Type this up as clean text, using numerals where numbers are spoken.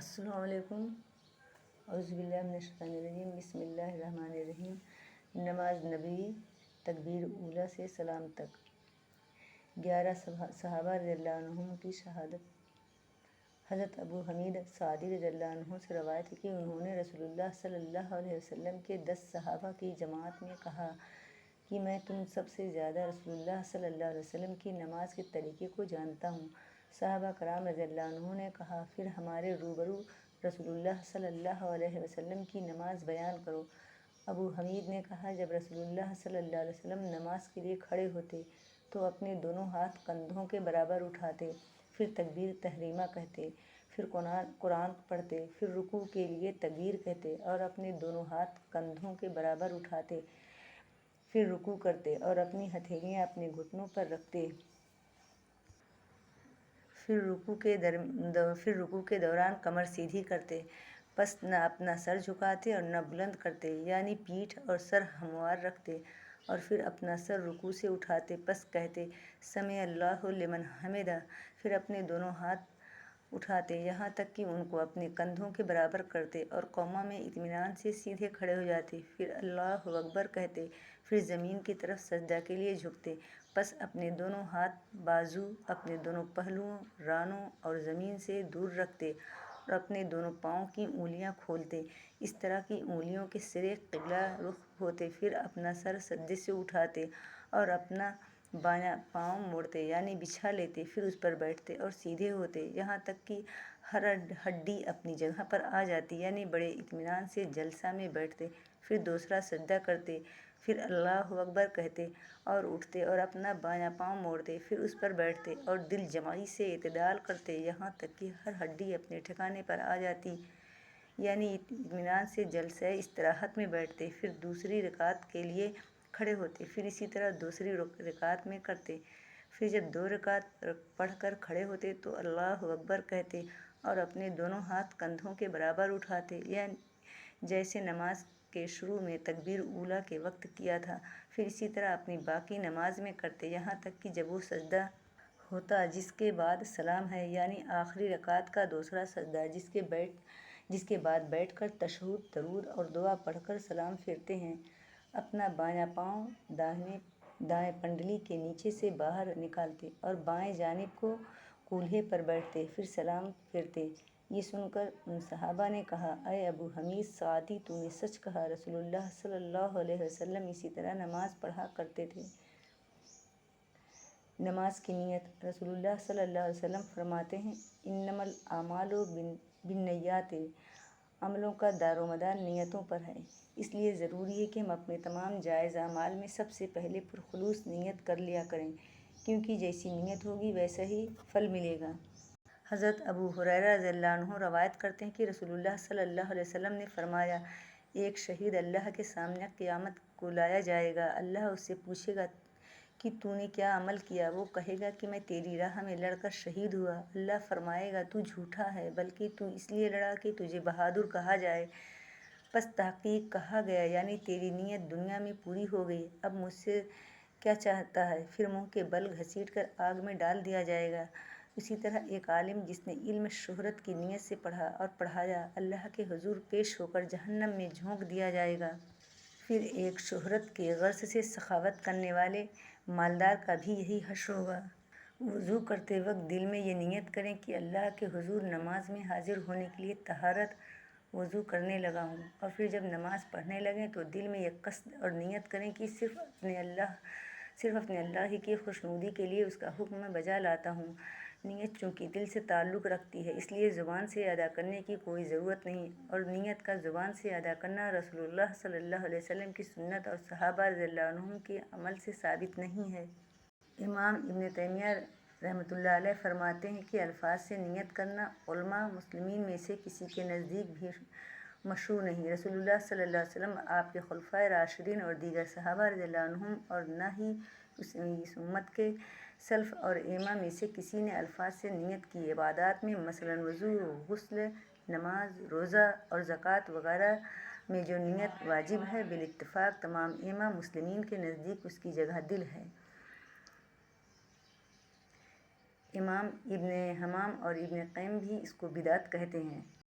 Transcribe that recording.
السلام علیکم۔ اعوذ باللہ من الشیطان الرجیم، بسم اللہ الرحمن الرحیم۔ نماز نبوی، تکبیر اولیٰ سے سلام تک۔ 11 صحابہ رضی اللہ عنہم کی شہادت۔ حضرت ابو حمید سعدی رضی اللہ عنہ سے روایت ہے کہ انہوں نے رسول اللہ صلی اللہ علیہ وسلم کے 10 صحابہ کی جماعت میں کہا کہ میں تم سب سے زیادہ رسول اللہ صلی اللہ علیہ وسلم کی نماز کے طریقے کو جانتا ہوں۔ صحابہ کرام رضی اللہ عنہ نے کہا، پھر ہمارے روبرو رسول اللہ صلی اللہ علیہ وسلم کی نماز بیان کرو۔ ابو حمید نے کہا، جب رسول اللہ صلی اللہ علیہ وسلم نماز کے لیے کھڑے ہوتے تو اپنے دونوں ہاتھ کندھوں کے برابر اٹھاتے، پھر تکبیر تحریمہ کہتے، پھر قرآن پڑھتے، پھر رکوع کے لیے تکبیر کہتے اور اپنے دونوں ہاتھ کندھوں کے برابر اٹھاتے، پھر رکوع کرتے اور اپنی ہتھیلیاں اپنے گھٹنوں پر رکھتے، پھر رکوع کے دوران کمر سیدھی کرتے، پس نہ اپنا سر جھکاتے اور نہ بلند کرتے، یعنی پیٹھ اور سر ہموار رکھتے، اور پھر اپنا سر رکوع سے اٹھاتے، پس کہتے سمع اللہ لمن حمدہ، پھر اپنے دونوں ہاتھ اٹھاتے یہاں تک کہ ان کو اپنے کندھوں کے برابر کرتے اور قوما میں اطمینان سے سیدھے کھڑے ہو جاتے، پھر اللہ اکبر کہتے، پھر زمین کی طرف سجدہ کے لیے جھکتے، پس اپنے دونوں ہاتھ بازو، اپنے دونوں پہلوؤں، رانوں اور زمین سے دور رکھتے اور اپنے دونوں پاؤں کی انگلیاں کھولتے، اس طرح کہ انگلیوں کے سرے قبلہ رخ ہوتے، پھر اپنا سر سجدے سے اٹھاتے اور اپنا بایاں پاؤں موڑتے یعنی بچھا لیتے، پھر اس پر بیٹھتے اور سیدھے ہوتے یہاں تک کہ ہر ہڈی اپنی جگہ پر آ جاتی، یعنی بڑے اطمینان سے جلسہ میں بیٹھتے، پھر دوسرا سجدہ کرتے، پھر اللہ اکبر کہتے اور اٹھتے اور اپنا بایاں پاؤں موڑتے، پھر اس پر بیٹھتے اور دل جمعی سے اعتدال کرتے یہاں تک کہ ہر ہڈی اپنے ٹھکانے پر آ جاتی، یعنی اطمینان سے جلسہ استراحت میں بیٹھتے، پھر دوسری رکعت کے لیے کھڑے ہوتے، پھر اسی طرح دوسری رکعت میں کرتے، پھر جب 2 رکعت پڑھ کر کھڑے ہوتے تو اللہ اکبر کہتے اور اپنے دونوں ہاتھ کندھوں کے برابر اٹھاتے، یعنی جیسے نماز کے شروع میں تکبیر اولیٰ کے وقت کیا تھا، پھر اسی طرح اپنی باقی نماز میں کرتے یہاں تک کہ جب وہ سجدہ ہوتا جس کے بعد سلام ہے، یعنی آخری رکعت کا دوسرا سجدہ، جس کے بعد بیٹھ کر تشہد، درود اور دعا پڑھ کر سلام پھیرتے ہیں، اپنا بایاں پاؤں دائیں پنڈلی کے نیچے سے باہر نکالتے اور بائیں جانب کو کولہے پر بیٹھتے، پھر سلام پھیرتے۔ یہ سن کر ان صحابہ نے کہا، اے ابو حمید سعدی، تو نے سچ کہا، رسول اللہ صلی اللہ علیہ وسلم اسی طرح نماز پڑھا کرتے تھے۔ نماز کی نیت۔ رسول اللہ صلی اللہ علیہ وسلم فرماتے ہیں، انما الاعمال بالنیات، عملوں کا دار و مدار نیتوں پر ہے، اس لیے ضروری ہے کہ ہم اپنے تمام جائز اعمال میں سب سے پہلے پرخلوص نیت کر لیا کریں، کیونکہ جیسی نیت ہوگی ویسا ہی پھل ملے گا۔ حضرت ابو ہریرہ رضی اللہ عنہ روایت کرتے ہیں کہ رسول اللہ صلی اللہ علیہ وسلم نے فرمایا، ایک شہید اللہ کے سامنے قیامت کو لایا جائے گا، اللہ اس سے پوچھے گا کہ تو نے کیا عمل کیا؟ وہ کہے گا کہ میں تیری راہ میں لڑ کر شہید ہوا۔ اللہ فرمائے گا، تو جھوٹا ہے، بلکہ تو اس لیے لڑا کہ تجھے بہادر کہا جائے۔ پس تحقیق کہا گیا، یعنی تیری نیت دنیا میں پوری ہو گئی، اب مجھ سے کیا چاہتا ہے؟ پھر منہ کے بل گھسیٹ کر آگ میں ڈال دیا جائے گا۔ اسی طرح ایک عالم جس نے علم شہرت کی نیت سے پڑھا اور پڑھایا، اللہ کے حضور پیش ہو کر جہنم میں جھونک دیا جائے گا۔ پھر ایک شہرت کی غرض سے سخاوت کرنے والے مالدار کا بھی یہی حشر ہوگا۔ وضو کرتے وقت دل میں یہ نیت کریں کہ اللہ کے حضور نماز میں حاضر ہونے کے لیے طہارت وضو کرنے لگا ہوں، اور پھر جب نماز پڑھنے لگیں تو دل میں یہ قصد اور نیت کریں کہ صرف اپنے اللہ ہی کی خوشنودی کے لیے اس کا حکم میں بجا لاتا ہوں۔ نیت چونکہ دل سے تعلق رکھتی ہے، اس لیے زبان سے ادا کرنے کی کوئی ضرورت نہیں، اور نیت کا زبان سے ادا کرنا رسول اللہ صلی اللہ علیہ وسلم کی سنت اور صحابہ رضی اللہ عنہم کے عمل سے ثابت نہیں ہے۔ امام ابن تیمیہ رحمۃ اللہ علیہ فرماتے ہیں کہ الفاظ سے نیت کرنا علماء مسلمین میں سے کسی کے نزدیک بھی مشروع نہیں۔ رسول اللہ صلی اللہ علیہ وسلم، آپ کے خلفائے راشدین اور دیگر صحابہ رضی اللہ عنہم، اور نہ ہی اس امت کے سلف اور ائمہ میں سے کسی نے الفاظ سے نیت کی عبادات میں، مثلاً وضو، غسل، نماز، روزہ اور زکوٰۃ وغیرہ میں جو نیت واجب ہے، بالاتفاق تمام ائمہ مسلمین کے نزدیک اس کی جگہ دل ہے۔ امام ابن حمام اور ابن قیم بھی اس کو بدعت کہتے ہیں۔